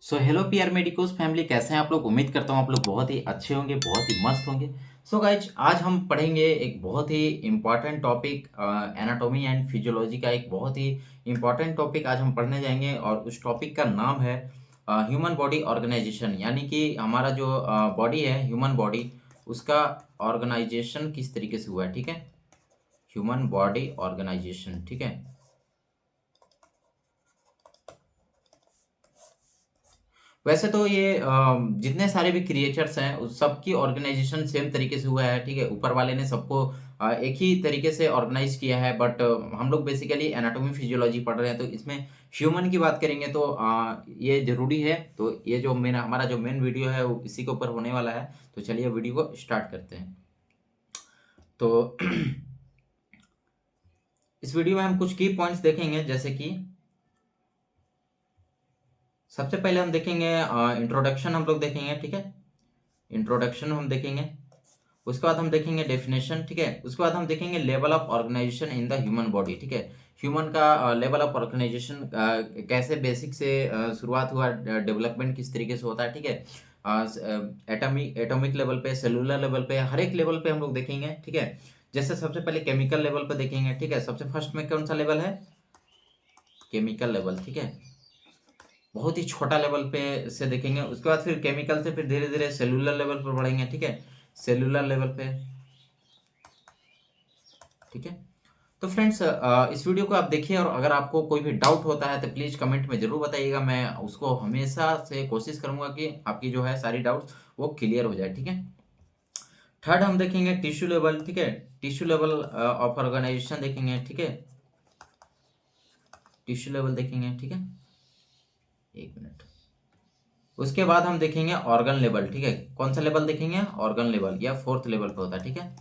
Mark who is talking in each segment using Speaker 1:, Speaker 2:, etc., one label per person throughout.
Speaker 1: Hello PR medicos family, कैसे हैं आप लोग। उम्मीद करता हूँ आप लोग बहुत ही अच्छे होंगे, बहुत ही मस्त होंगे। गाइज, आज हम पढ़ेंगे एक बहुत ही important topic, anatomy and physiology का एक बहुत ही इम्पॉर्टेंट टॉपिक आज हम पढ़ने जाएंगे। और उस टॉपिक का नाम है ह्यूमन बॉडी ऑर्गेनाइजेशन। यानी कि हमारा जो बॉडी है, ह्यूमन बॉडी, उसका ऑर्गेनाइजेशन किस तरीके से हुआ है। ठीक है, ह्यूमन बॉडी ऑर्गेनाइजेशन। ठीक है, वैसे तो ये जितने सारे भी क्रिएचर्स हैं उस सबकी ऑर्गेनाइजेशन सेम तरीके से हुआ है। ठीक है, ऊपर वाले ने सबको एक ही तरीके से ऑर्गेनाइज किया है। बट हम लोग बेसिकली एनाटॉमी फिजियोलॉजी पढ़ रहे हैं, तो इसमें ह्यूमन की बात करेंगे तो ये जरूरी है। तो ये जो मेरा हमारा जो मेन वीडियो है वो इसी के ऊपर होने वाला है। तो चलिए वीडियो को स्टार्ट करते हैं। तो इस वीडियो में हम कुछ की पॉइंट्स देखेंगे, जैसे कि सबसे पहले हम देखेंगे इंट्रोडक्शन, हम लोग देखेंगे। ठीक है, इंट्रोडक्शन हम देखेंगे। उसके बाद हम देखेंगे डेफिनेशन। ठीक है, उसके बाद हम देखेंगे level of organisation in the human body. ठीक है, ह्यूमन का लेवल ऑफ ऑर्गेनाइजेशन कैसे बेसिक से शुरुआत हुआ, डेवलपमेंट किस तरीके से होता है। ठीक है, एटॉमिक लेवल पे, सेलुलर लेवल पे, हर एक लेवल पे हम लोग देखेंगे। ठीक है, जैसे सबसे पहले केमिकल लेवल पे देखेंगे। ठीक है, सबसे फर्स्ट में कौन सा लेवल है, केमिकल लेवल। ठीक है, बहुत ही छोटा लेवल पे से देखेंगे। उसके बाद फिर केमिकल से फिर धीरे धीरे सेलुलर लेवल पर बढ़ेंगे। ठीक है, सेलुलर लेवल पे। ठीक है, तो फ्रेंड्स, इस वीडियो को आप देखिए, और अगर आपको कोई भी डाउट होता है तो प्लीज़ कमेंट में ज़रूर बताइएगा। मैं उसको हमेशा से कोशिश करूंगा कि आपकी जो है सारी डाउट्स वो क्लियर हो जाए। ठीक है, थर्ड हम देखेंगे टिश्यू लेवल। ठीक है, टिश्यू लेवल ऑफ ऑर्गेनाइजेशन देखेंगे। ठीक है, टिश्यू लेवल देखेंगे। ठीक है, एक मिनट। उसके बाद हम देखेंगे ऑर्गन लेवल। ठीक है, कौन सा लेवल देखेंगे, ऑर्गन लेवल, या फोर्थ लेवल पे होता है। ठीक है,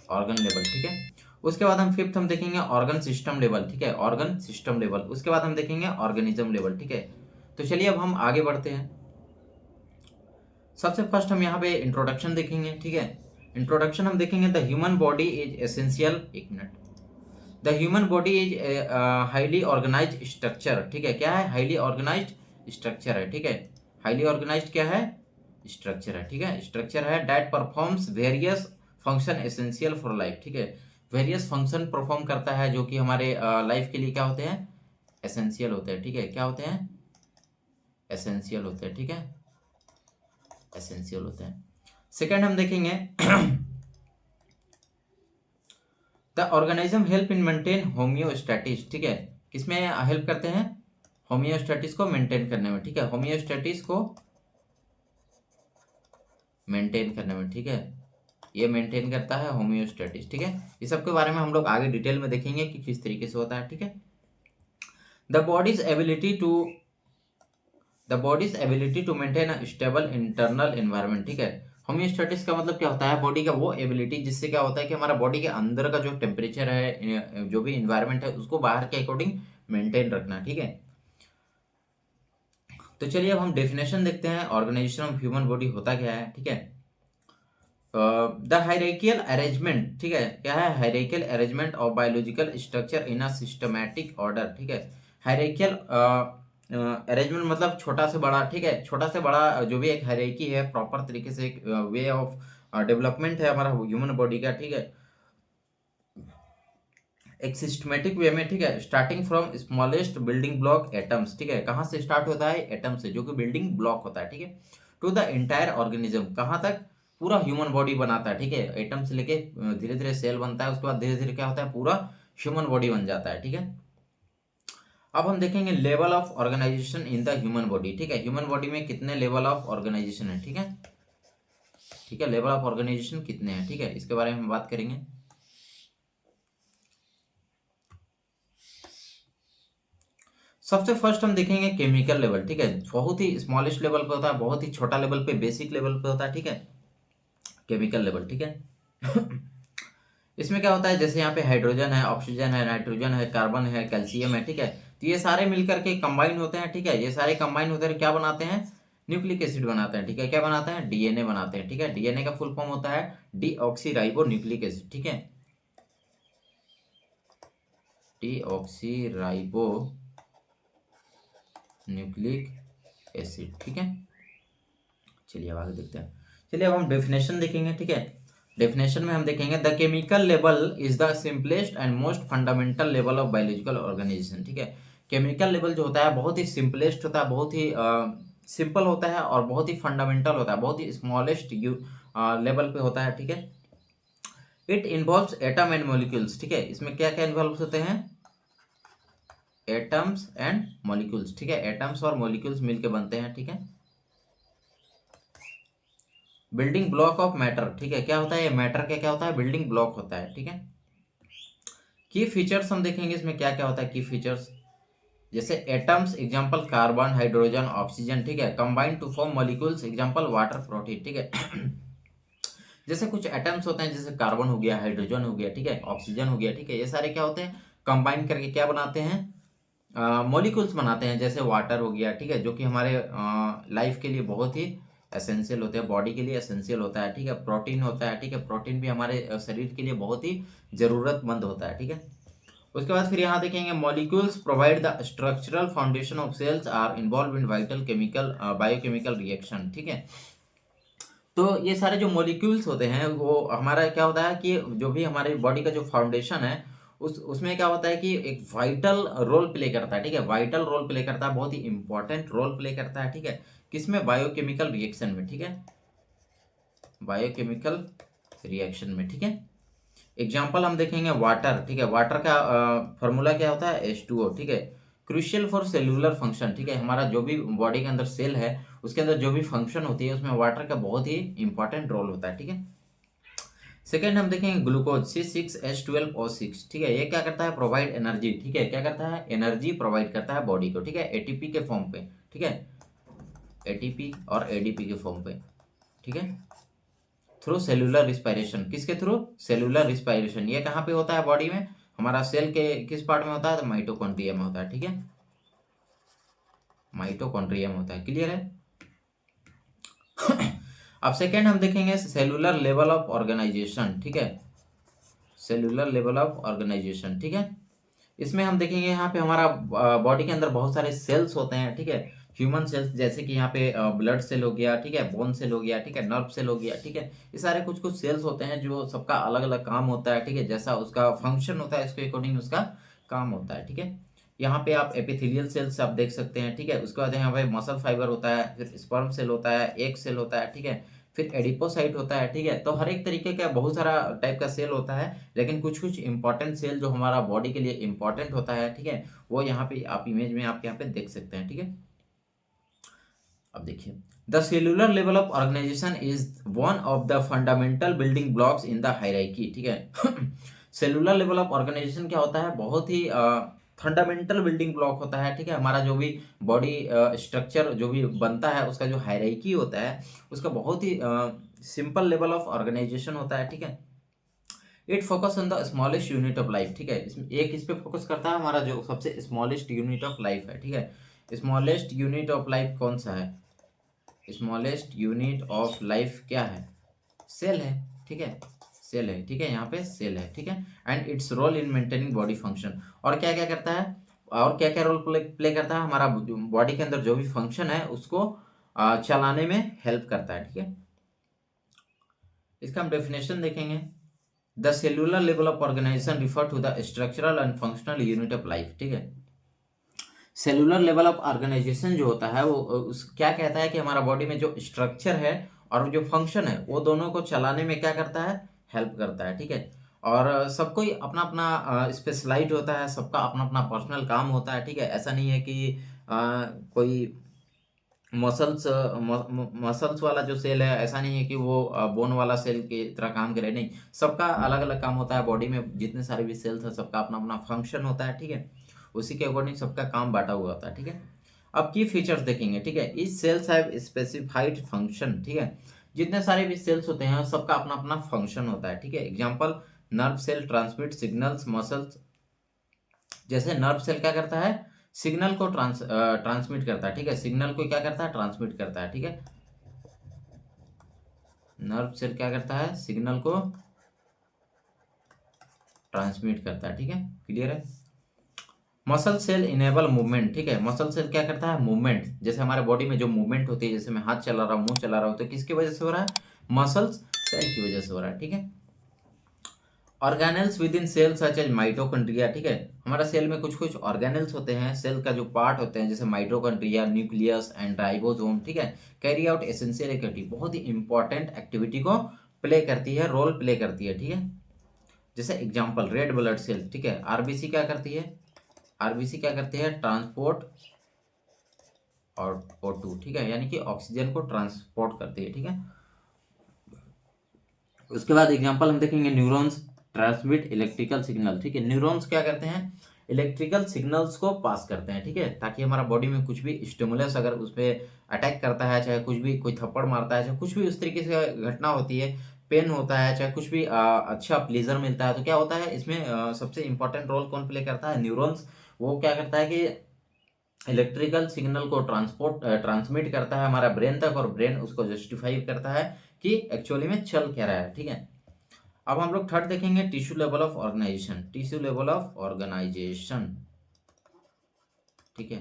Speaker 1: ऑर्गन लेवल। ठीक है, उसके बाद हम फिफ्थ हम देखेंगे ऑर्गन सिस्टम लेवल। ठीक है, ऑर्गन सिस्टम लेवल। उसके बाद हम देखेंगे ऑर्गेनिज्म लेवल। ठीक है, तो चलिए अब हम आगे बढ़ते हैं। सबसे फर्स्ट हम यहाँ पे इंट्रोडक्शन देखेंगे। ठीक है, इंट्रोडक्शन हम देखेंगे the human body is essential, एक minute, the human body is highly organize structure. ठीक है, क्या है, हाईली ऑर्गेनाइज स्ट्रक्चर है। ठीक है, हाईली ऑर्गेनाइज क्या है, स्ट्रक्चर है। ठीक है, स्ट्रक्चर है that performs various function essential for life. ठीक है, वेरियस फंक्शन परफॉर्म करता है जो कि हमारे लाइफ के लिए क्या होते हैं, एसेंशियल होते हैं। ठीक है, क्या होते हैं, एसेंशियल होते हैं। ठीक है, एसेंशियल होते हैं। सेकंड हम देखेंगे the organism help in maintain homeostasis. ठीक है, किसमें हेल्प करते हैं, होम्योस्टैटिस को मेंटेन करने में। ठीक है, होम्योस्टैटिस को मेंटेन करने में। ठीक है, ये मेंटेन करता है होम्योस्टैटिस। ठीक है, इस सब के बारे में हम लोग आगे डिटेल में देखेंगे कि किस तरीके से होता है। ठीक है, the body's ability to the body's ability to maintain a stable internal environment. ठीक है, होम्योस्टैटिस का मतलब क्या होता है, बॉडी का वो एबिलिटी जिससे क्या होता है कि हमारा बॉडी के अंदर का जो टेम्परेचर है, जो भी इन्वायरमेंट है, उसको बाहर के अकॉर्डिंग मेंटेन रखना। ठीक है, तो चलिए अब हम डेफिनेशन देखते हैं, ऑर्गेनाइजेशन ऑफ ह्यूमन बॉडी होता क्या है। ठीक है, द हायरार्कियल अरेंजमेंट। ठीक है, क्या है, hierarchical arrangement of biological structure in a systematic order. ठीक है, हायरार्कियल अरेंजमेंट मतलब छोटा से बड़ा। ठीक है, छोटा से बड़ा जो भी एक हायरार्की है, प्रॉपर तरीके से एक वे ऑफ डेवलपमेंट है हमारा ह्यूमन बॉडी का। ठीक है, एक सिस्टमेटिक वे में। ठीक है, starting from smallest building block atoms. ठीक है, कहाँ से स्टार्ट होता है, एटम से, जो कि बिल्डिंग ब्लॉक होता है। ठीक है, टू द एंटायर ऑर्गेनिज्म, कहाँ तक, पूरा ह्यूमन बॉडी बनाता है। ठीक है, एटम से लेके धीरे धीरे सेल बनता है, उसके बाद धीरे धीरे क्या होता है, पूरा ह्यूमन बॉडी बन जाता है। ठीक है, अब हम देखेंगे level of organisation in the human body. ठीक है, ह्यूमन बॉडी में कितने लेवल ऑफ ऑर्गेनाइजेशन है। ठीक है, ठीक है, लेवल ऑफ ऑर्गेनाइजेशन कितने हैं। ठीक है, इसके बारे में हम बात करेंगे। सबसे फर्स्ट हम देखेंगे केमिकल लेवल। ठीक है, बहुत ही स्मॉलेस्ट लेवल पे होता है, बहुत ही छोटा लेवल पे, बेसिक लेवल पे होता है। ठीक है, केमिकल लेवल। ठीक है, इसमें क्या होता है, जैसे यहाँ पे हाइड्रोजन है, ऑक्सीजन है, नाइट्रोजन है, कार्बन है, कैल्शियम है। ठीक है, तो ये सारे मिलकर के कंबाइन होते हैं। ठीक है, ये सारे कंबाइन होते हैं, क्या बनाते हैं, न्यूक्लिक एसिड बनाते हैं। ठीक है, क्या बनाते हैं, डीएनए बनाते हैं। ठीक है, डीएनए का फुल फॉर्म होता है डीऑक्सी राइबो न्यूक्लिक एसिड। ठीक है, डीऑक्सी राइबो न्यूक्लिक एसिड, ठीक है। चलिए अब आगे देखते हैं। चलिए अब हम डेफिनेशन देखेंगे, ठीक है। डेफिनेशन में हम देखेंगे the chemical level is the simplest and most fundamental level of biological organisation, ठीक है। केमिकल लेवल जो होता है बहुत ही सिंपलेस्ट होता है, बहुत ही सिंपल होता है और बहुत ही फंडामेंटल होता है, बहुत ही स्मॉलेस्ट लेवल पे होता है, ठीक है। It involves atom and molecules, ठीक है। इसमें क्या क्या इन्वॉल्व होते हैं? एटम्स एंड मॉलिक्यूल्स, ठीक है। एटम्स और मॉलिक्यूल्स मिलके बनते हैं, ठीक है। बिल्डिंग ब्लॉक ऑफ मैटर, ठीक है। क्या होता है ये मैटर? क्या होता है? बिल्डिंग ब्लॉक होता है, ठीक है। की फीचर्स हम देखेंगे इसमें क्या क्या होता है की फीचर्स। जैसे atoms example carbon, hydrogen, oxygen, ठीक है। Combine to form molecules example water, protein, ठीक है। जैसे कुछ एटम्स होते हैं, जैसे कार्बन हो गया, हाइड्रोजन हो गया, ठीक है, ऑक्सीजन हो गया, ठीक है। ये सारे क्या होते हैं? कंबाइन करके क्या बनाते हैं? मॉलिक्यूल्स बनाते हैं। जैसे वाटर हो गया, ठीक है, जो कि हमारे लाइफ के लिए बहुत ही एसेंशियल होते हैं, बॉडी के लिए एसेंशियल होता है, ठीक है। प्रोटीन होता है, ठीक है। प्रोटीन भी हमारे शरीर के लिए बहुत ही जरूरतमंद होता है, ठीक है। उसके बाद फिर यहाँ देखेंगे molecules provide the structural foundation of cells are involve in vital chemical biochemical reaction, ठीक है। तो ये सारे जो मॉलिक्यूल्स होते हैं वो हमारा क्या होता है कि जो भी हमारे बॉडी का जो फाउंडेशन है उसमें क्या होता है कि एक वाइटल रोल प्ले करता है, ठीक है। वाइटल रोल प्ले करता है, बहुत ही इंपॉर्टेंट रोल प्ले करता है, ठीक है। किसमें? बायोकेमिकल रिएक्शन में, ठीक है। बायोकेमिकल रिएक्शन में, ठीक है। एग्जाम्पल हम देखेंगे वाटर, ठीक है। वाटर का फॉर्मूला क्या होता है? H2O, ठीक है। क्रूशियल फॉर सेलुलर फंक्शन, ठीक है। हमारा जो भी बॉडी के अंदर सेल है उसके अंदर जो भी फंक्शन होती है उसमें वाटर का बहुत ही इंपॉर्टेंट रोल होता है, ठीक है। सेकेंड हम देखेंगे ग्लूकोज C6H12O6, ठीक है। ये क्या करता है? प्रोवाइड एनर्जी, ठीक है। क्या करता है? एनर्जी प्रोवाइड करता है बॉडी को, ठीक है। एटीपी के फॉर्म पे, ठीक है। एटीपी और एडीपी के फॉर्म पे, ठीक है। थ्रू सेलुलर रिस्पायरेशन, किसके थ्रू? Cellular respiration. ये कहाँ पे होता है बॉडी में? हमारा सेल के किस पार्ट में होता है? तो माइटोकॉन्ड्रिया में होता है, ठीक है। माइटोकॉन्ड्रिया में होता है, क्लियर है। अब सेकेंड हम देखेंगे सेलुलर लेवल ऑफ ऑर्गेनाइजेशन, ठीक है। सेलुलर लेवल ऑफ ऑर्गेनाइजेशन, ठीक है। इसमें हम देखेंगे यहाँ पे हमारा बॉडी के अंदर बहुत सारे सेल्स होते हैं, ठीक है। ह्यूमन सेल्स, जैसे कि यहाँ पे ब्लड सेल हो गया, ठीक है, बोन सेल हो गया, ठीक है, नर्व सेल हो गया, ठीक है। ये सारे कुछ कुछ सेल्स होते हैं जो सबका अलग अलग काम होता है, ठीक है। जैसा उसका फंक्शन होता है उसके अकॉर्डिंग उसका काम होता है, ठीक है। यहाँ पे आप एपिथेलियल सेल्स आप देख सकते हैं, ठीक है। उसके बाद यहाँ पे मसल फाइबर होता है, फिर स्पर्म सेल होता है, एग सेल होता है, ठीक है। फिर एडिपोसाइट होता है, ठीक है। तो हर एक तरीके का बहुत सारा टाइप का सेल होता है, लेकिन कुछ कुछ इंपॉर्टेंट सेल जो हमारा बॉडी के लिए इंपॉर्टेंट होता है, ठीक है, वो यहाँ पे आप इमेज में आप यहाँ पे देख सकते हैं, ठीक है। अब देखिए the cellular level of organization is one of the fundamental building blocks in the hierarchy, ठीक है। सेलुलर लेवल ऑफ ऑर्गेनाइजेशन क्या होता है? बहुत ही फंडामेंटल बिल्डिंग ब्लॉक होता है, ठीक है। हमारा जो भी बॉडी स्ट्रक्चर जो भी बनता है उसका जो हायरार्की होता है उसका बहुत ही सिंपल लेवल ऑफ ऑर्गेनाइजेशन होता है, ठीक है। It focus on the smallest unit of life, ठीक है। इसमें एक इस पे फोकस करता है हमारा जो सबसे स्मॉलेस्ट यूनिट ऑफ लाइफ है, ठीक है। स्मॉलेस्ट यूनिट ऑफ लाइफ कौन सा है? स्मॉलेस्ट यूनिट ऑफ लाइफ क्या है? सेल है, ठीक है। सेल है, ठीक है। यहाँ पे सेल है, ठीक है। And its role in maintaining body function. और क्या क्या करता है? और क्या क्या रोल प्ले करता है? हमारा बॉडी के अंदर जो भी फंक्शन है उसको चलाने में हेल्प करता है, ठीक है। इसका हम डेफिनेशन देखेंगे। The cellular level of organization refer to the structural and functional unit of life, ठीक है। सेलुलर लेवल ऑफ ऑर्गेनाइजेशन जो होता है वो उस क्या कहता है कि हमारा बॉडी में जो स्ट्रक्चर है और जो फंक्शन है वो दोनों को चलाने में क्या करता है? हेल्प करता है, ठीक है। और सबको ही अपना अपना स्पेशलाइज होता है, सबका अपना अपना पर्सनल काम होता है, ठीक है। ऐसा नहीं है कि कोई मसल्स मसल्स वाला जो सेल है ऐसा नहीं है कि वो बोन वाला सेल की तरह काम करे, नहीं। सबका अलग अलग काम होता है बॉडी में, जितने सारे भी सेल्स हैं सबका अपना अपना फंक्शन होता है, ठीक है। उसी के अकॉर्डिंग सबका काम बांटा हुआ होता है, ठीक है। अब की फीचर्स देखेंगे, ठीक है। इस सेल्स हैव स्पेसिफाइड फंक्शन, ठीक है। जितने सारे भी सेल्स होते हैं सबका अपना अपना फंक्शन होता है, ठीक है। Example nerve cell transmit signals muscles. जैसे नर्व सेल क्या करता है? सिग्नल को ट्रांसमिट करता है, ठीक है। सिग्नल को क्या करता है? ट्रांसमिट करता है, ठीक है। नर्व सेल क्या करता है? सिग्नल को ट्रांसमिट करता है, ठीक है, क्लियर है। मसल सेल इनेबल मूवमेंट, ठीक है। मसल सेल क्या करता है, मूवमेंट, जैसे हमारे बॉडी में जो मूवमेंट होती है, जैसे मैं हाथ चला रहा हूँ, मुंह चला रहा हूँ, तो किसकी वजह से हो रहा है, मसल्स सेल की वजह से हो रहा है, ठीक है। Organelles within cell such as mitochondria, ठीक है। हमारा सेल में कुछ कुछ ऑर्गेनेल्स होते हैं, सेल का जो पार्ट होते हैं, जैसे माइटोकॉन्ड्रिया, न्यूक्लियस एंड राइबोसोम, ठीक है। कैरी आउट एसेंशियल एक्टिविटी, बहुत ही इंपॉर्टेंट एक्टिविटी को प्ले करती है, रोल प्ले करती है, ठीक है। जैसे एग्जांपल रेड ब्लड सेल, ठीक है। आरबीसी क्या करती है, आरबीसी क्या करती है, ट्रांसपोर्ट और O2, ठीक है, यानी कि ऑक्सीजन को ट्रांसपोर्ट करती है, ठीक है। उसके बाद एग्जांपल हम देखेंगे न्यूरॉन्स ट्रांसमिट इलेक्ट्रिकल सिग्नल, ठीक है। न्यूरॉन्स क्या करते हैं, इलेक्ट्रिकल सिग्नल्स को पास करते हैं, ठीक है, ताकि हमारा बॉडी में कुछ भी स्टिमुलस अगर उस पर अटैक करता है, चाहे कुछ भी, कोई थप्पड़ मारता है, चाहे कुछ भी उस तरीके से घटना होती है, पेन होता है, चाहे कुछ भी अच्छा प्लीजर मिलता है, तो क्या होता है इसमें सबसे इंपॉर्टेंट रोल कौन प्ले करता है, न्यूरॉन्स। वो क्या करता है कि इलेक्ट्रिकल सिग्नल को ट्रांसमिट करता है हमारा ब्रेन तक, और ब्रेन उसको जस्टिफाई करता है कि एक्चुअली में चल क्या रहा है, ठीक है। अब हम लोग थर्ड देखेंगे tissue level of organization, tissue level of organization, ठीक है।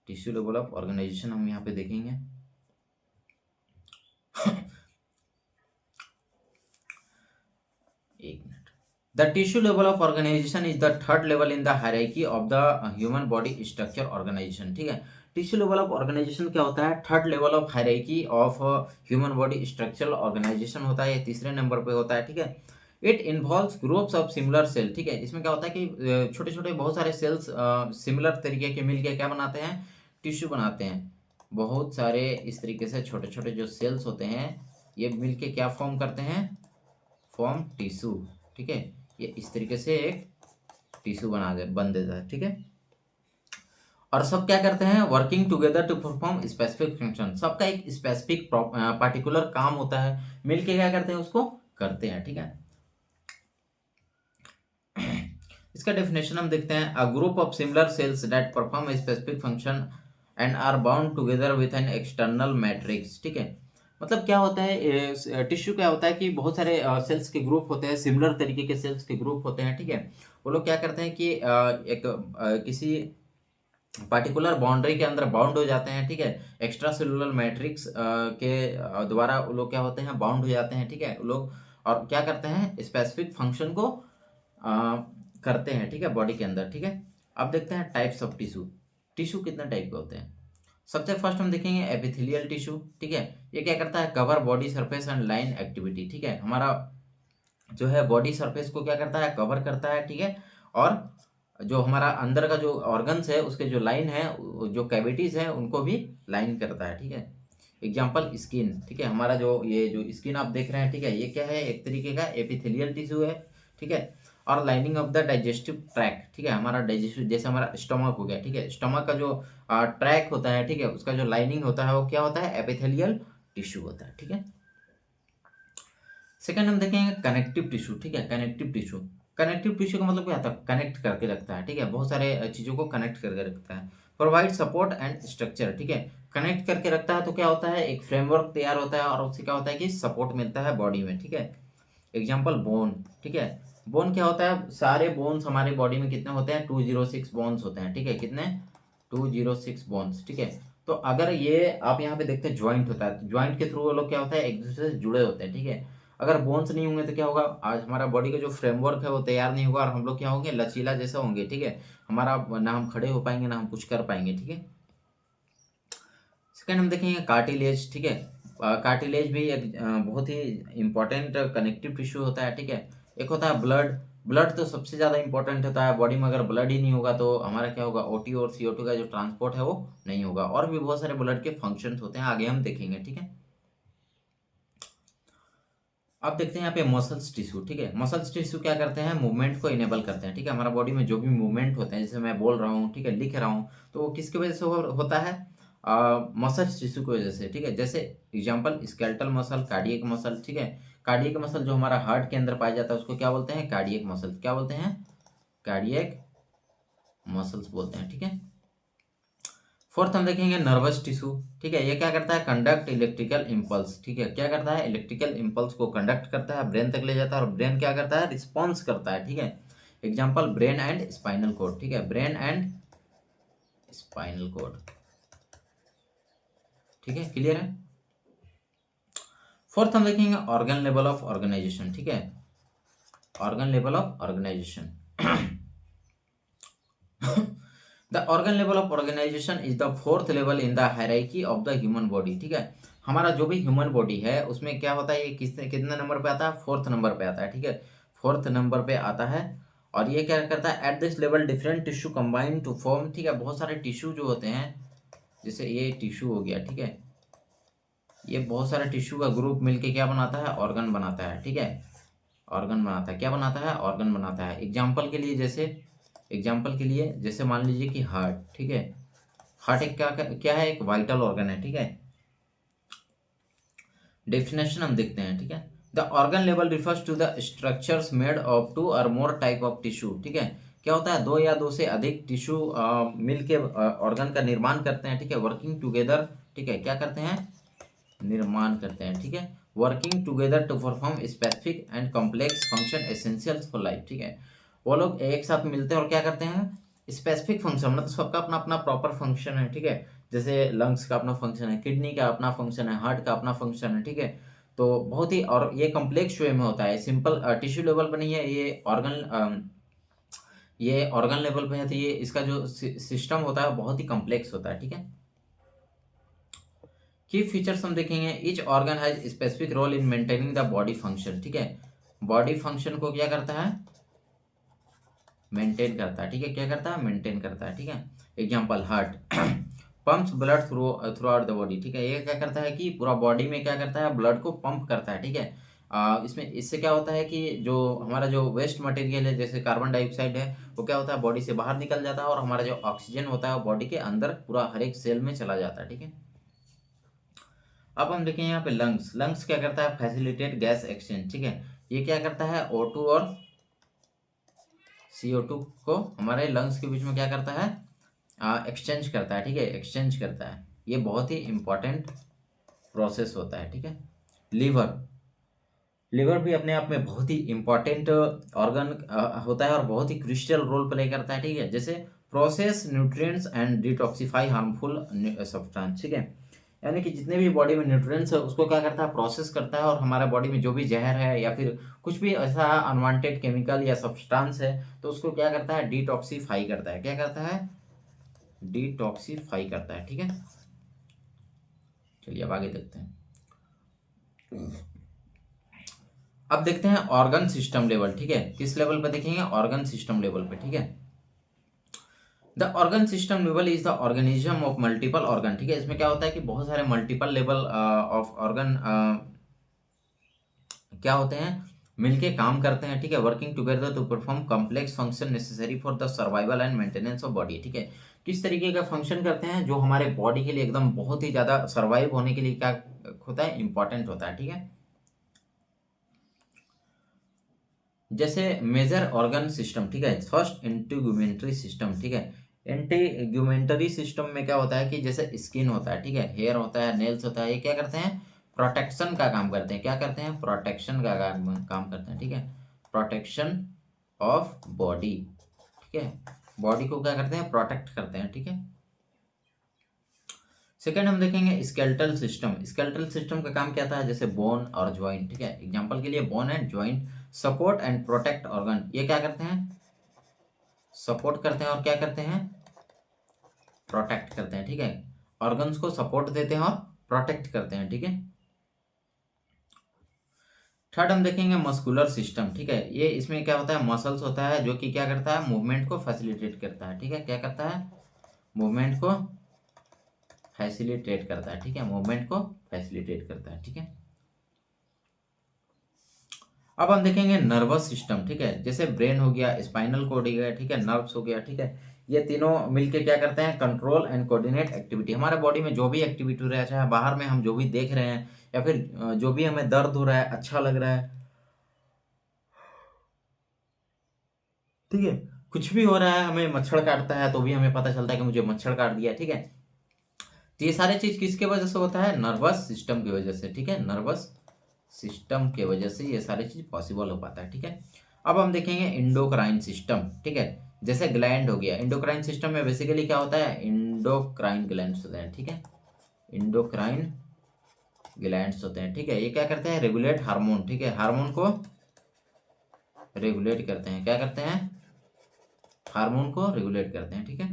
Speaker 1: टिश्यू लेवल ऑफ ऑर्गेनाइजेशन हम यहाँ पे देखेंगे। एक minute. The tissue level of organization is the third level in the hierarchy of the human body structure organization, ठीक है। Tissue level of organization क्या होता है, third level of hierarchy of human body structural organization होता है, ये तीसरे number पे होता है, ठीक है। It involves groups of similar cell, ठीक है। इसमें क्या होता है कि छोटे छोटे बहुत सारे सेल्स सिमिलर तरीके के मिलके क्या बनाते हैं, टिश्यू बनाते हैं। बहुत सारे इस तरीके से छोटे छोटे जो सेल्स होते हैं, ये मिलके क्या फॉर्म करते हैं, फॉर्म टिश्यू, ठीक है। ये इस तरीके से एक टिश्यू बन देता है, ठीक है। और सब क्या करते हैं, working together to perform specific function, सबका एक स्पेसिफिक पार्टिकुलर काम होता है, मिलके क्या करते हैं, उसको करते हैं, ठीक है। इसका डेफिनेशन हम देखते हैं, a group of similar cells that perform a specific function and are bound together with an external matrix, ठीक है। मतलब क्या होता है, टिश्यू क्या होता है कि बहुत सारे सेल्स के ग्रुप होते हैं, सिमिलर तरीके के सेल्स के ग्रुप होते हैं, ठीक है। वो लोग क्या करते हैं कि किसी पार्टिकुलर बाउंड्री के अंदर बाउंड हो जाते हैं, ठीक है। एक्स्ट्रा सेलुलर मैट्रिक्स के द्वारा वो लोग क्या होते हैं, बाउंड हो जाते हैं, ठीक है, वो लोग। और क्या करते हैं, स्पेसिफिक फंक्शन को करते हैं, ठीक है, बॉडी के अंदर, ठीक है। अब देखते हैं टाइप्स ऑफ टिश्यू, टिश्यू कितने टाइप के होते हैं। सबसे फर्स्ट हम देखेंगे एपिथेलियल टिश्यू, ठीक है। ये क्या करता है, cover body surface and line activity, ठीक है। हमारा जो है बॉडी सरफेस को क्या करता है, कवर करता है, ठीक है। और जो हमारा अंदर का जो ऑर्गन्स है, उसके जो लाइन है, जो कैविटीज है, उनको भी लाइन करता है, ठीक है। एग्जाम्पल स्किन, ठीक है। हमारा जो ये जो स्किन आप देख रहे हैं, ठीक है, ये क्या है, एक तरीके का एपिथेलियल टिश्यू है, ठीक है। और lining of the digestive track, ठीक है। हमारा डाइजेस्टिव, जैसे हमारा स्टमक हो गया, ठीक है, स्टमक का जो ट्रैक होता है, ठीक है, उसका जो लाइनिंग होता है वो क्या होता है, एपिथेलियल टिश्यू होता है, ठीक है। सेकंड हम देखेंगे कनेक्टिव टिश्यू, ठीक है। कनेक्टिव टिश्यू, कनेक्टिव टिश्यू का मतलब क्या होता है, कनेक्ट करके रखता है, ठीक है, बहुत सारे चीजों को कनेक्ट करके रखता है। प्रोवाइड सपोर्ट एंड स्ट्रक्चर, ठीक है। कनेक्ट करके रखता है तो क्या होता है, एक फ्रेमवर्क तैयार होता है, और उससे क्या होता है कि सपोर्ट मिलता है बॉडी में, ठीक है। एग्जाम्पल बोन, ठीक है। बोन क्या होता है, सारे बोन्स हमारे बॉडी में कितने होते हैं, 206 बोन्स होते हैं, ठीक है। कितने, 206 बोन्स, ठीक है। तो अगर ये आप यहाँ पे देखते हैं ज्वाइंट होता है, तो ज्वाइंट के थ्रू वो लोग क्या होता है, एक दूसरे से जुड़े होते हैं, ठीक है। अगर बोन्स नहीं होंगे तो क्या होगा, आज हमारा बॉडी का जो फ्रेमवर्क है वो तैयार नहीं होगा, और हम लोग क्या होंगे, लचीला जैसे होंगे, ठीक है। हमारा ना हम खड़े हो पाएंगे, ना हम कुछ कर पाएंगे, ठीक है। सेकेंड हम देखेंगे कार्टिलेज, ठीक है। कार्टिलेज भी एक बहुत ही इंपॉर्टेंट कनेक्टिव टिश्यू होता है, ठीक है। एक होता है ब्लड, ब्लड तो सबसे ज़्यादा इंपॉर्टेंट होता है बॉडी में, अगर ब्लड ही नहीं होगा तो हमारा क्या होगा, O2 और CO2 का जो ट्रांसपोर्ट है वो नहीं होगा। और भी बहुत सारे ब्लड के फंक्शंस होते हैं, आगे हम देखेंगे, ठीक है। अब देखते हैं यहाँ पे मसल्स टिश्यू, ठीक है। मसल्स टिश्यू क्या करते हैं, मूवमेंट को इनेबल करते हैं, ठीक है। हमारा बॉडी में जो भी मूवमेंट होते हैं, जैसे मैं बोल रहा हूँ, ठीक है, लिख रहा हूँ, तो वो किसकी वजह से होता है, मसल्स टिश्यू की वजह से, ठीक है। जैसे example skeletal muscle, cardiac muscle, ठीक है। कार्डियक मसल जो हमारा हार्ट के अंदर पाया जाता है उसको क्या बोलते हैं, कार्डियक मसल, क्या बोलते हैं, कार्डियक मसल्स बोलते हैं, ठीक है। फोर्थ हम देखेंगे नर्वस टिश्यू, ठीक है। ये क्या करता है, कंडक्ट इलेक्ट्रिकल इम्पल्स, ठीक है। क्या करता है, इलेक्ट्रिकल इम्पल्स को कंडक्ट करता है, ब्रेन तक ले जाता है, और ब्रेन क्या करता है, रिस्पॉन्स करता है, ठीक है। Example brain and spinal cord, ठीक है, ब्रेन एंड स्पाइनल कोड, ठीक है, क्लियर है। फोर्थ हम देखेंगे ऑर्गन लेवल ऑफ ऑर्गेनाइजेशन, ठीक है, organ level of organization. The organ level of organization is the fourth level in the hierarchy of the human body, ठीक है। हमारा जो भी ह्यूमन बॉडी है उसमें क्या होता है, ये कितने नंबर पे आता है, फोर्थ नंबर पे आता है, ठीक है, फोर्थ नंबर पे आता है। और ये क्या करता है, at this level different tissue combine to form, ठीक है, बहुत सारे टिश्यू जो होते हैं, जैसे ये टिश्यू हो गया, ठीक है, ये बहुत सारे टिश्यू का ग्रुप मिलके क्या बनाता है, ऑर्गन बनाता है, ठीक है, ऑर्गन बनाता है, क्या बनाता है, ऑर्गन बनाता है। एग्जाम्पल के लिए जैसे मान लीजिए कि हार्ट, ठीक है, हार्ट एक क्या है, एक वाइटल ऑर्गन है, ठीक है। डेफिनेशन हम देखते हैं, ठीक है। The organ level refers to the structures made of 2 or more type of tissue, ठीक है। क्या होता है, 2 या 2 से अधिक टिश्यू मिलके ऑर्गन का निर्माण करते हैं, ठीक है, वर्किंग टुगेदर, ठीक है, क्या करते हैं, निर्माण करते हैं, ठीक है, working together to perform specific and complex function essential for life, ठीक है। वो लोग एक साथ मिलते हैं और क्या करते हैं, स्पेसिफिक फंक्शन, मतलब सबका अपना अपना प्रॉपर फंक्शन है, ठीक है। जैसे लंग्स का अपना फंक्शन है, किडनी का अपना फंक्शन है, हार्ट का अपना फंक्शन है, ठीक है। तो बहुत ही, और ये कम्प्लेक्स वे में होता है, सिंपल टिश्यू लेवल पर नहीं है, ये ऑर्गन लेवल पे है, तो ये इसका जो सिस्टम होता है बहुत ही कम्प्लेक्स होता है, ठीक है। की फीचर्स हम देखेंगे, each organ has specific role in maintaining the body function, ठीक है, बॉडी फंक्शन को क्या करता है, मेंटेन करता है, ठीक है, क्या करता है, मेंटेन करता है, ठीक है। Example heart pumps blood through out the body, ठीक है, ये क्या करता है कि पूरा बॉडी में क्या करता है, ब्लड को पंप करता है, ठीक है। इसमें इससे क्या होता है कि जो हमारा जो वेस्ट मटेरियल है, जैसे कार्बन डाइऑक्साइड है, वो क्या होता है, बॉडी से बाहर निकल जाता है, और हमारा जो ऑक्सीजन होता है बॉडी के अंदर पूरा हर एक सेल में चला जाता है, ठीक है। अब हम देखें यहाँ पे लंग्स क्या करता है, फैसिलिटेट गैस एक्सचेंज, ठीक है, ये क्या करता है, O2 और CO2 को हमारे लंग्स के बीच में क्या करता है, एक्सचेंज करता है, ठीक है, एक्सचेंज करता है। ये बहुत ही इंपॉर्टेंट प्रोसेस होता है, ठीक है। लिवर भी अपने आप में बहुत ही इंपॉर्टेंट ऑर्गन होता है और बहुत ही क्रिस्टल रोल प्ले करता है, ठीक है। जैसे process nutrients and detoxify harmful substance, ठीक है, यानी कि जितने भी बॉडी में न्यूट्रिएंट्स है उसको क्या करता है, प्रोसेस करता है, और हमारे बॉडी में जो भी जहर है या फिर कुछ भी ऐसा अनवांटेड केमिकल या सब्सटेंस है तो उसको क्या करता है, डिटॉक्सिफाई करता है, क्या करता है, डिटॉक्सिफाई करता है, ठीक है। चलिए अब आगे देखते हैं। अब देखते हैं ऑर्गन सिस्टम लेवल, ठीक है, किस लेवल पे देखेंगे, ऑर्गन सिस्टम लेवल पे, ठीक है। The organ system level is the organism of multiple organ, ठीक है, इसमें क्या होता है कि बहुत सारे मल्टीपल लेवल ऑफ ऑर्गन क्या होते हैं, मिलके काम करते हैं, ठीक है, working together to perform complex function necessary for the survival and maintenance of body, ठीक है। किस तरीके का फंक्शन करते हैं, जो हमारे बॉडी के लिए एकदम बहुत ही ज्यादा सर्वाइव होने के लिए क्या होता है, इंपॉर्टेंट होता है, ठीक है। जैसे मेजर ऑर्गन सिस्टम, ठीक है, फर्स्ट इंटीग्यूमेंट्री सिस्टम, ठीक है। इंटीग्यूमेंट्री सिस्टम में क्या होता है कि जैसे स्किन होता है, ठीक है, हेयर होता है, नेल्स होता है, ये क्या करते हैं, प्रोटेक्शन का काम करते हैं, क्या करते हैं, प्रोटेक्शन का काम करते हैं, ठीक है, प्रोटेक्शन ऑफ बॉडी, ठीक है, बॉडी को क्या करते हैं, प्रोटेक्ट करते हैं, ठीक है। सेकेंड हम देखेंगे स्केलेटल सिस्टम का काम क्या था, जैसे बोन और ज्वाइंट, ठीक है, एग्जांपल के लिए bone and joint support and protect organ, ये क्या करते हैं, सपोर्ट करते हैं और क्या करते हैं, प्रोटेक्ट करते हैं, ठीक है, ऑर्गन्स को सपोर्ट देते हैं और प्रोटेक्ट करते हैं, ठीक है। थर्ड हम देखेंगे मस्कुलर सिस्टम, ठीक है, ये इसमें क्या होता है, मसल्स होता है जो कि क्या करता है, मूवमेंट को फैसिलिटेट करता है, ठीक है, क्या करता है, मूवमेंट को फैसिलिटेट करता है, ठीक है, मूवमेंट को फैसिलिटेट करता है, ठीक है। अब हम देखेंगे नर्वस सिस्टम, ठीक है, जैसे ब्रेन हो गया, स्पाइनल कोड हो गया, ठीक है, नर्व्स हो गया, ठीक है, ये तीनों मिलके क्या करते हैं, कंट्रोल एंड कोऑर्डिनेट एक्टिविटी, हमारे बॉडी में जो भी एक्टिविटी हो रहा है, चाहे बाहर में हम जो भी देख रहे हैं या फिर जो भी हमें दर्द हो रहा है, अच्छा लग रहा है, ठीक है, कुछ भी हो रहा है, हमें मच्छर काटता है तो भी हमें पता चलता है कि मुझे मच्छर काट दिया, ठीक है। तो ये सारी चीज किसके वजह से होता है, नर्वस सिस्टम की वजह से, ठीक है, नर्वस सिस्टम के वजह से ये सारी चीज पॉसिबल हो पाता है, ठीक है। अब हम देखेंगे इंडोक्राइन सिस्टम, ठीक है। जैसे ग्लैंड हो गया, इंडोक्राइन सिस्टम में बेसिकली क्या होता है, इंडोक्राइन ग्लैंड्स होते हैं, ठीक है। इंडोक्राइन ग्लैंड्स होते हैं, ठीक है। ये क्या करते हैं, रेगुलेट हार्मोन, ठीक है। हार्मोन को रेगुलेट करते हैं, क्या करते हैं, हार्मोन को रेगुलेट करते हैं, ठीक है।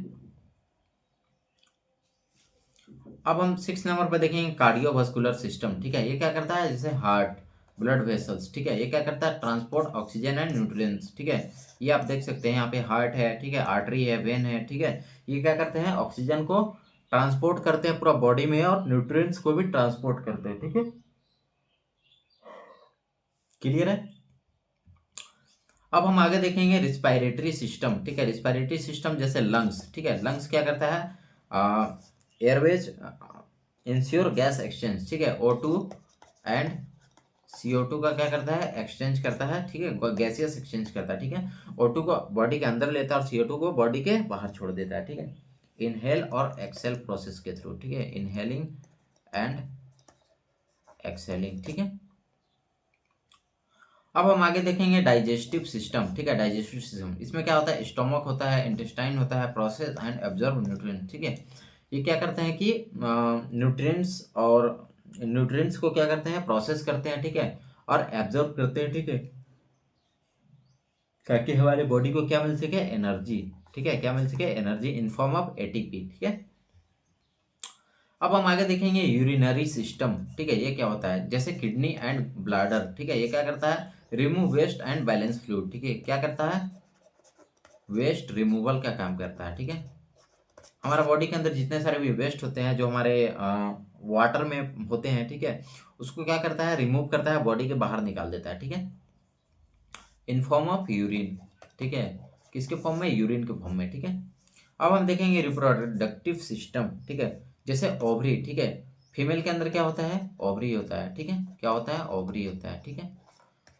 Speaker 1: अब हम 6 नंबर पर देखेंगे कार्डियोवास्कुलर सिस्टम, ठीक है। ये क्या करता है, जैसे हार्ट, ब्लड वेसल्स, ठीक है। ये क्या करता है, ट्रांसपोर्ट ऑक्सीजन एंड न्यूट्रिएंट्स, ठीक है। ये आप देख सकते हैं यहाँ पे हार्ट है, ठीक है, आर्टरी है, वेन है, ठीक है। ये क्या करते हैं, ऑक्सीजन को ट्रांसपोर्ट करते हैं पूरा बॉडी में और न्यूट्रिएंट्स को भी ट्रांसपोर्ट करते हैं, ठीक है। क्लियर है। अब हम आगे देखेंगे रिस्पायरेटरी सिस्टम, ठीक है। रिस्पायरेटरी सिस्टम जैसे लंग्स, ठीक है। लंग्स क्या करता है, एयरवेज इंश्योर गैस एक्सचेंज, ठीक है। O2 एंड CO2 का क्या करता है, एक्सचेंज करता है, ठीक है। गैसियस एक्सचेंज करता है, ठीक है। O2 को बॉडी के अंदर लेता है और CO2 को बॉडी के बाहर छोड़ देता है, ठीक है। इनहेल और एक्सेल प्रोसेस के थ्रू, ठीक है। इनहेलिंग एंड एक्सेलिंग, ठीक है। अब हम आगे देखेंगे डाइजेस्टिव सिस्टम, ठीक है। डाइजेस्टिव सिस्टम, इसमें क्या होता है, स्टोमक होता है, इंटेस्टाइन होता है, प्रोसेस एंड एब्जॉर्ब न्यूट्रिएंट, ठीक है। ये क्या करते हैं कि न्यूट्रिएंट्स को क्या करते हैं, प्रोसेस करते हैं, ठीक है, और एब्जॉर्ब करते हैं, ठीक है, ताकि हमारे बॉडी को क्या मिल सके, एनर्जी, ठीक है। क्या मिल सके, energy in form of ATP, ठीक है। अब हम आगे देखेंगे यूरिनरी सिस्टम, ठीक है। ये क्या होता है, जैसे किडनी एंड ब्लैडर, ठीक है। ये क्या करता है, remove waste and balance fluid, ठीक है। क्या करता है, वेस्ट रिमूवल का काम करता है, ठीक है। हमारा बॉडी के अंदर जितने सारे भी वेस्ट होते हैं जो हमारे वाटर में होते हैं, ठीक है, उसको क्या करता है, रिमूव करता है, बॉडी के बाहर निकाल देता है, ठीक है, इन फॉर्म ऑफ यूरिन, ठीक है। किसके फॉर्म में, यूरिन के फॉर्म में, ठीक है। अब हम देखेंगे रिप्रोडक्टिव सिस्टम, ठीक है। जैसे ओवरी, ठीक है। फीमेल के अंदर क्या होता है, ओवरी होता है, ठीक है। क्या होता है, ओवरी होता है, ठीक है।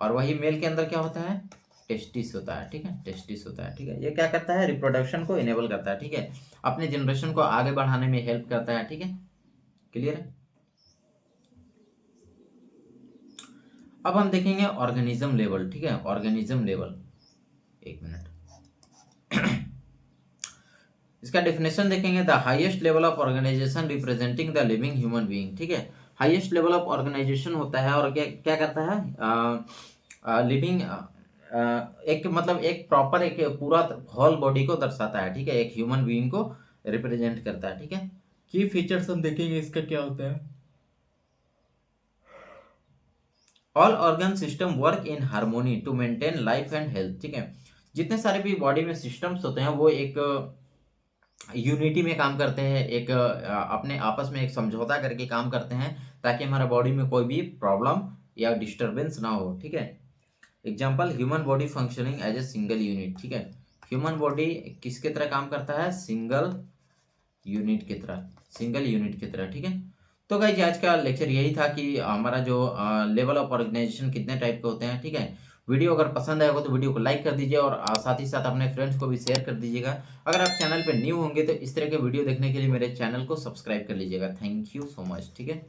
Speaker 1: और वही मेल के अंदर क्या होता है, टेस्टिस होता है, ठीक है। टेस्टिस होता है, ठीक है। ये क्या करता है, रिप्रोडक्शन को इनेबल करता है, ठीक है। अपने जनरेशन को आगे बढ़ाने में हेल्प करता है, ठीक है। क्लियर है। अब हम देखेंगे ऑर्गेनिज्म लेवल, ठीक है। ऑर्गेनिज्म लेवल, एक मिनट, इसका डेफिनेशन देखेंगे, the highest level of organization representing the living human being, ठीक है। हाईएस्ट लेवल ऑफ ऑर्गेनाइजेशन होता है और क्या क्या करता है, लिविंग, एक मतलब एक प्रॉपर एक पूरा होल बॉडी को दर्शाता है, ठीक है। एक ह्यूमन बीइंग को रिप्रेजेंट करता है, ठीक है। की फीचर्स हम देखेंगे इसका क्या होता है, all organ system work in harmony to maintain life and health, ठीक है। जितने सारे भी बॉडी में सिस्टम्स होते हैं वो एक यूनिटी में काम करते हैं, एक अपने आपस में एक समझौता करके काम करते हैं ताकि हमारा बॉडी में कोई भी प्रॉब्लम या डिस्टरबेंस ना हो, ठीक है। Example, human body functioning as a single unit, ठीक है। ह्यूमन बॉडी किसके तरह काम करता है, सिंगल यूनिट की तरह, सिंगल यूनिट की तरह, ठीक है। तो गाइस आज का लेक्चर यही था कि हमारा जो लेवल ऑफ ऑर्गेनाइजेशन कितने टाइप के होते हैं, ठीक है। वीडियो अगर पसंद आएगा तो वीडियो को लाइक कर दीजिए और साथ ही साथ अपने फ्रेंड्स को भी शेयर कर दीजिएगा। अगर आप चैनल पे न्यू होंगे तो इस तरह के वीडियो देखने के लिए मेरे चैनल को सब्सक्राइब कर लीजिएगा। थैंक यू सो मच, ठीक है।